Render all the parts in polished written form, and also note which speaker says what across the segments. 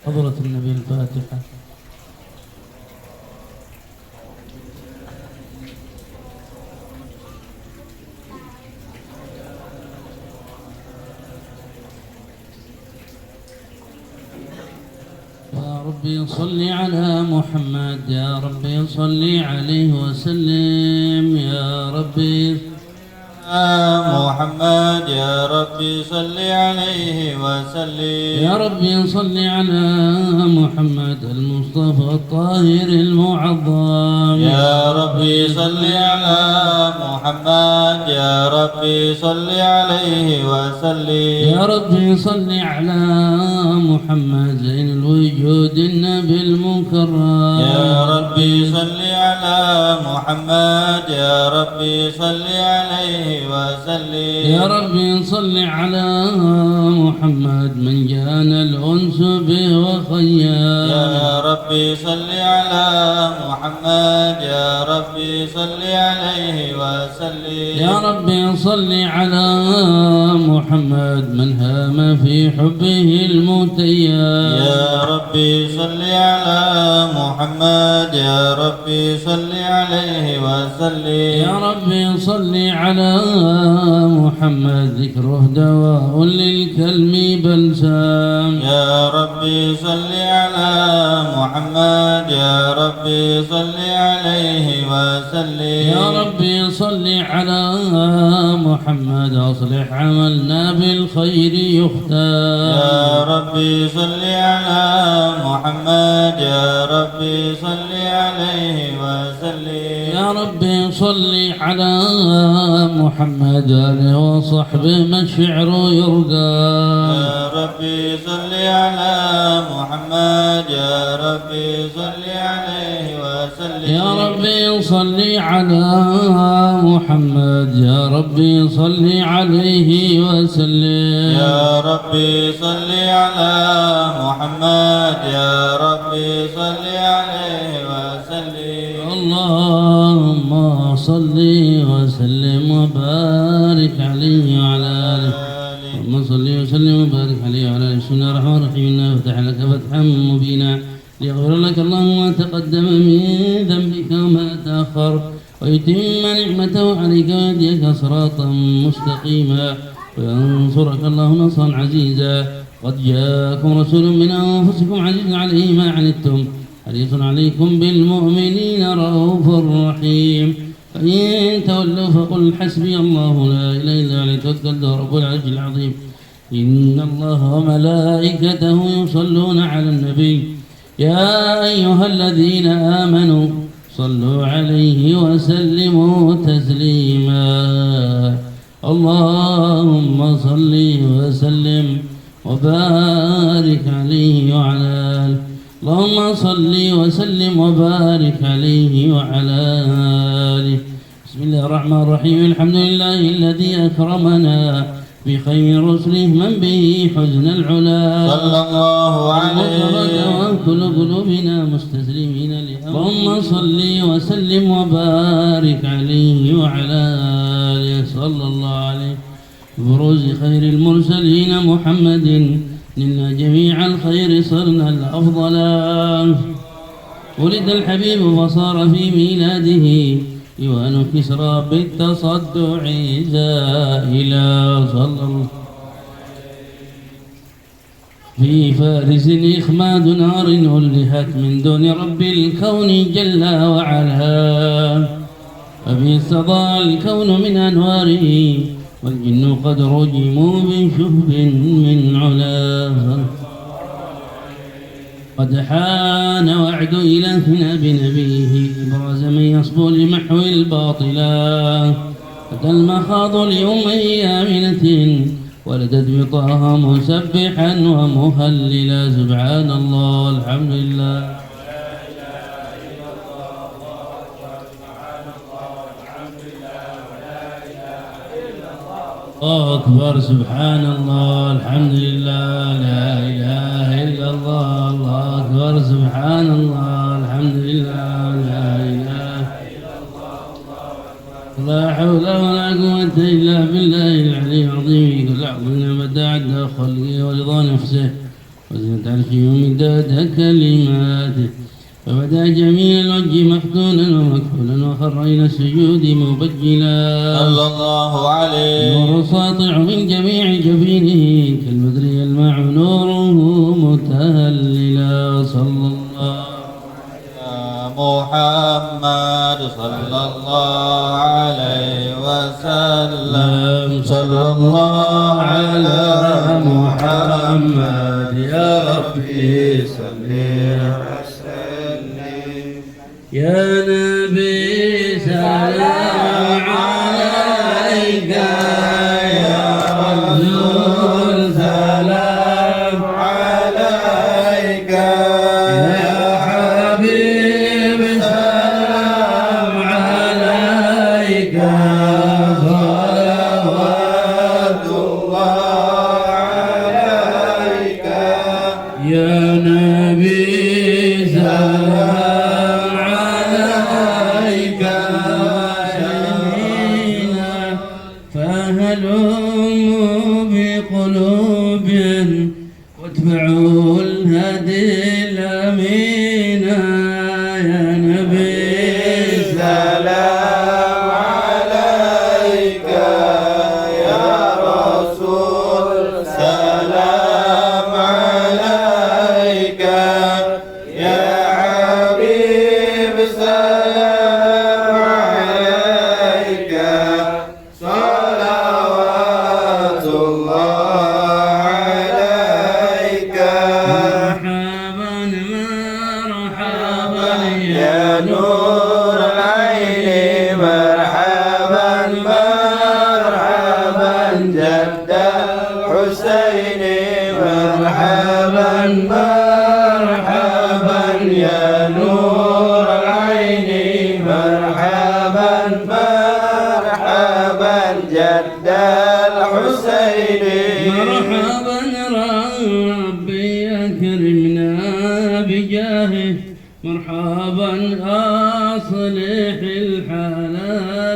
Speaker 1: حضرة النبي الفاتحة. يا ربي صل على محمد، يا ربي صل عليه وسلم، يا ربي
Speaker 2: محمد، يا ربي صل عليه وسلم.
Speaker 1: يا ربي صل على محمد المصطفى الطاهر المعظم.
Speaker 2: يا ربي صل على محمد، يا ربي صل عليه وسلم.
Speaker 1: يا ربي صل على محمد زين الوجود النبي المكرم.
Speaker 2: يا ربي صل على محمد، يا ربي صل عليه وسلم.
Speaker 1: يا ربي صل على محمد من جانا الأنس به وخيام.
Speaker 2: يا ربي صل على محمد، يا ربي صل عليه وسلم.
Speaker 1: يا ربي صل على محمد من هام في حبه المتيام.
Speaker 2: يا ربي صل على محمد، يا ربي صل عليه وسلم.
Speaker 1: يا ربي صل على محمد ذكره دواء للكلم بلسام.
Speaker 2: يا ربي صل على محمد، يا ربي صل عليه وسلم.
Speaker 1: يا ربي صل على محمد أصلح عملنا بالخير يختار.
Speaker 2: يا ربي صل على محمد، يا ربي صل عليه وسلم.
Speaker 1: يا ربي صل على محمد آله وصحبه ما الشعر يرقى.
Speaker 2: يا ربي صل على محمد، يا ربي صل عليه وسلم.
Speaker 1: يا ربي صل على محمد، يا ربي صل عليه وسلم.
Speaker 2: يا ربي صل على محمد، يا ربي صل عليه وسلم.
Speaker 1: اللهم صل وسلم وبارك عليه وعلى آله. اللهم صل وسلم وبارك عليه وعلى آله. بسم الله الرحمن الرحيم. إنا فتح لك فتحا مبينا ليغفر لك الله ما تقدم من ذنبك وما تأخر ويتم نعمته عليك ويهديك صراطا مستقيما وينصرك الله نصرا عزيزا. قد جاءكم رسول من أنفسكم عزيز عليه ما عنتم حريص عليكم بالمؤمنين رؤوف رحيم. فإن تولوا فقل حسبي الله لا إله إلا عليه توكلت رب العرش العظيم. إن الله وملائكته يصلون على النبي يا أيها الذين آمنوا صلوا عليه وسلموا تسليما. اللهم صل وسلم وبارك عليه وعلى آله. اللهم صل وسلم وبارك عليه وعلى آله. بسم الله الرحمن الرحيم. الحمد لله الذي أكرمنا بخير رسله من به حزن العلا
Speaker 2: صلى الله عليه.
Speaker 1: وكل قلوبنا مستسلمين لأمره. اللهم صل وسلم وبارك عليه وعلى آله صلى الله عليه. بروز خير المرسلين محمد لنا جميع الخير صرنا الأفضل. ولد الحبيب فصار في ميلاده إيوان كسرى بالتصدع زائلا. صلى الله في فارس إخماد نار ألهت من دون رب الكون جل وعلا. ففي استضاء الكون من أنواره والجن قد رجموا بشهب من علا. قد حان وعد إلهنا بنبيه إبراز من يصبو لمحو الباطلا قد المخاض اليوم آمنة ولدت بطاها مسبحا ومهللا سبحان الله الحمد لله الله أكبر سبحان الله الحمد لله لا إله إلا الله الله أكبر سبحان الله الحمد لله لا إله إلا الله لا حول ولا قوة إلا بالله العلي العظيم كل عظيم بدع عد خلقه ورضا نفسه وزنة عرشه ومداد كلماته فبدا جميل الوجه مفتونا ومكحولا وخر إلى السجود مبجلا
Speaker 2: صلى الله عليه
Speaker 1: نور ساطع من جميع جبينه كالبدر يلمع نوره متهللا صلى الله
Speaker 2: يا محمد صلى الله عليه وسلم صلى الله على محمد يا ربي صل
Speaker 1: يا نبي سلام عليك يا رسول سلام
Speaker 2: عليك
Speaker 1: يا حبيب سلام عليك
Speaker 2: صلوات الله عليك
Speaker 1: يا نبي سلام فهلموا بقلوب واتبعوا الهدي الأمين يا نبي
Speaker 2: سلام عليك يا رسول سلام عليك يا حبيب سلام عليك صلوات الله عليك
Speaker 1: مرحبا
Speaker 2: يا نور العين مرحبا مرحبا جد الحسين مرحبا مرحبا يا نور العين مرحبا مرحبا جد الحسين
Speaker 1: مرحبا ربي أكرمنا بجاهه مرحبا أصلح الحال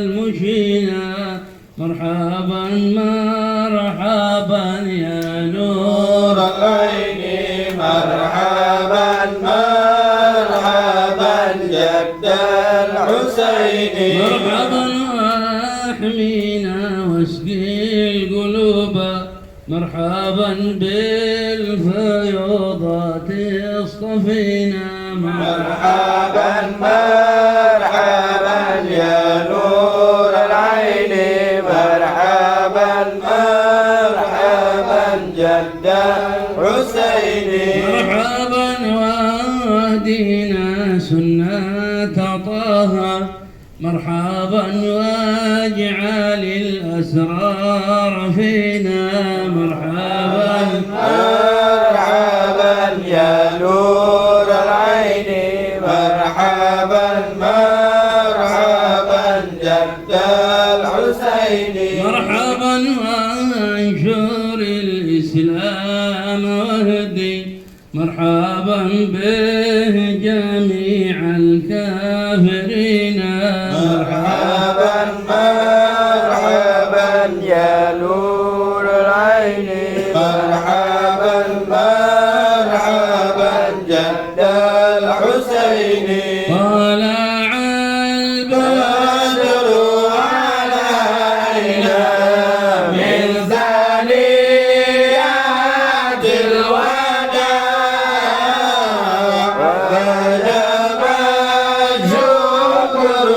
Speaker 1: المشينا مرحبا مرحبا يا نور
Speaker 2: العين مرحبا مرحبا جد الحسين
Speaker 1: مرحبا واحمينا واسقي القلوب مرحبا بالفيوضات اصطفينا
Speaker 2: مرحبا مرحبا يا نور العين مرحبا مرحبا جد الحسين
Speaker 1: مرحبا واهدينا سنة طه مرحبا واجعل الأسرار فينا مرحبا
Speaker 2: مرحبا يا نور العين مرحبا مرحبا جد الحسين
Speaker 1: مرحبا وانشر الإسلام واهدي مرحبا به جميع الكافرين
Speaker 2: مرحبا مرحبا يا نور العين مرحبا مرحبا جد الحسين طلع البدر علينا من ثنيات الوداع وجب الشكر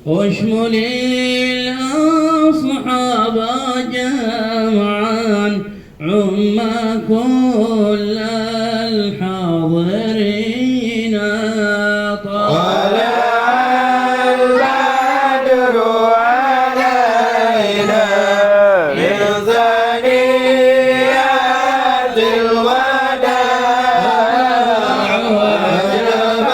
Speaker 1: واشمل الأصحاب جمعا عما كل الحاضرين
Speaker 2: طلع البدر علينا من ثنيات الوداع وجب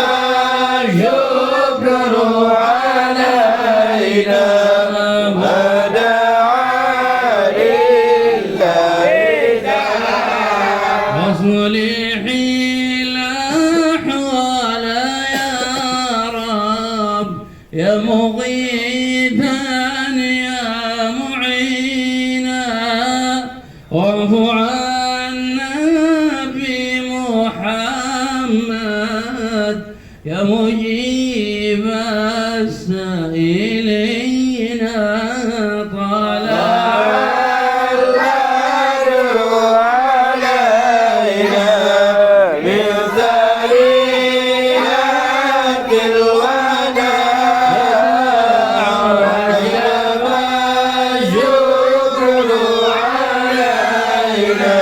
Speaker 2: الشكر علينا ودعا لله
Speaker 1: واصلح الأحوال يا رب يا مغيثا يا معينا واعف عنا بمحمد يا مجيب السائلين طلع
Speaker 2: البدر علينا من ثنيات الوداع وجب الشكر علينا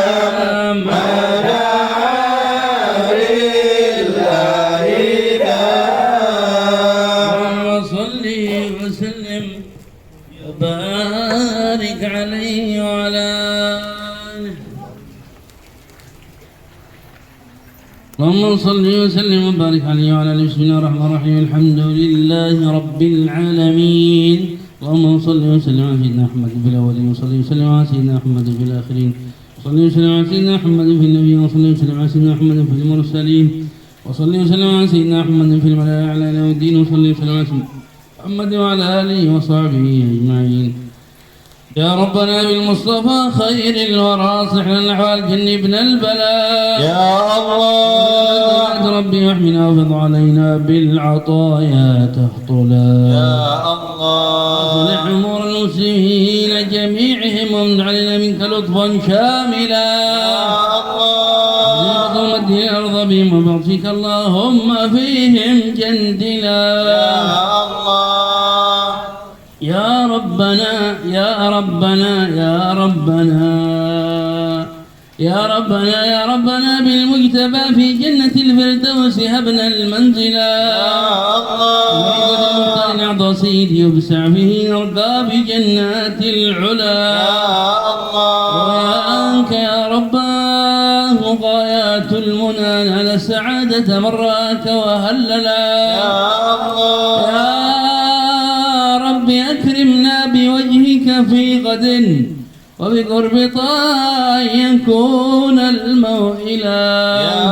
Speaker 2: ما دعا لله
Speaker 1: اللهم صل وسلم وبارك عليه وعلى آله. اللهم صل وسلم وبارك عليه وعلى آله. بسم الله الرحمن الرحيم. الحمد لله رب العالمين. اللهم صل وسلم على سيدنا محمد في الأولين وصل وسلم على سيدنا محمد في الآخرين وصل وسلم على سيدنا محمد في النبيين وصل وسلم على سيدنا محمد في المرسلين وصلي وسلم على سيدنا محمد في الملأ الأعلى إلى يوم الدين وصلي وسلم على سيدنا محمد وعلى آله وصحبه أجمعين. يا ربنا بالمصطفى خير الورى صحنا الأحوال جنبنا البلاء
Speaker 2: يا الله
Speaker 1: ربي واحمنا وفض علينا بالعطايا تهطلا
Speaker 2: يا الله
Speaker 1: أصلح أمور المسلمين جميعهم وامن علينا منك لطفا شاملا
Speaker 2: يا الله
Speaker 1: اللهم ادي الأرض بهم وبعثك اللهم فيهم جندلا
Speaker 2: يا الله
Speaker 1: يا ربنا يا ربنا يا ربنا يا ربنا يا ربنا بالمجتبى في جنة الفردوس هبنا المنزلا
Speaker 2: يا الله
Speaker 1: نعضى سيدي يبسع به نرقى بجنات العلا
Speaker 2: يا الله
Speaker 1: وياك يا رباه غايات المنى نال السعادة مراك وهللا
Speaker 2: يا الله
Speaker 1: يا رب أكرمنا بوجهك في غد وبقرب طه يكون الموئلا
Speaker 2: يا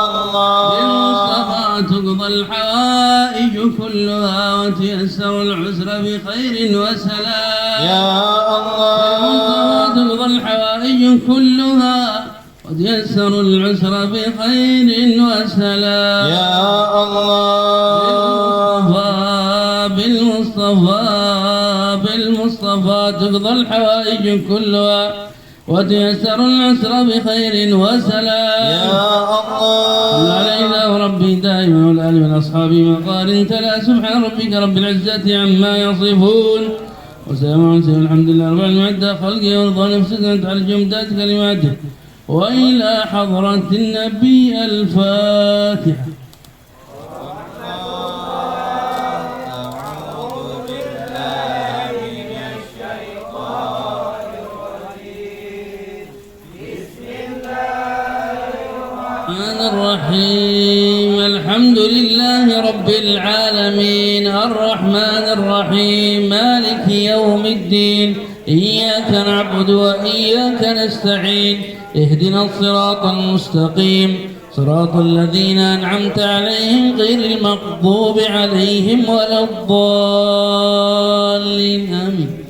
Speaker 2: الله
Speaker 1: بالمصطفى تقضى الحوائج كلها وتيسر العسر بخير وسلام
Speaker 2: يا الله
Speaker 1: بالمصطفى تقضى الحوائج كلها وتيسر العسر بخير وسلام
Speaker 2: يا الله
Speaker 1: بالمصطفى تقضى الحوائج كلها وتيسر العسر بخير وسلام
Speaker 2: يا
Speaker 1: صل
Speaker 2: الله
Speaker 1: علينا ربي دائما والآل والأصحاب مقار تلا سبحان ربك رب العزة عما يصفون وسلام على المرسلين الحمد لله رب العالمين عد خلقه ورضا نفسه على جمدات كلماته وإلى حضرة النبي الفاتحة. الرحيم الحمد لله رب العالمين الرحمن الرحيم مالك يوم الدين إياك نعبد وإياك نستعين اهدنا الصراط المستقيم صراط الذين أنعمت عليهم غير المغضوب عليهم ولا الضالين آمين.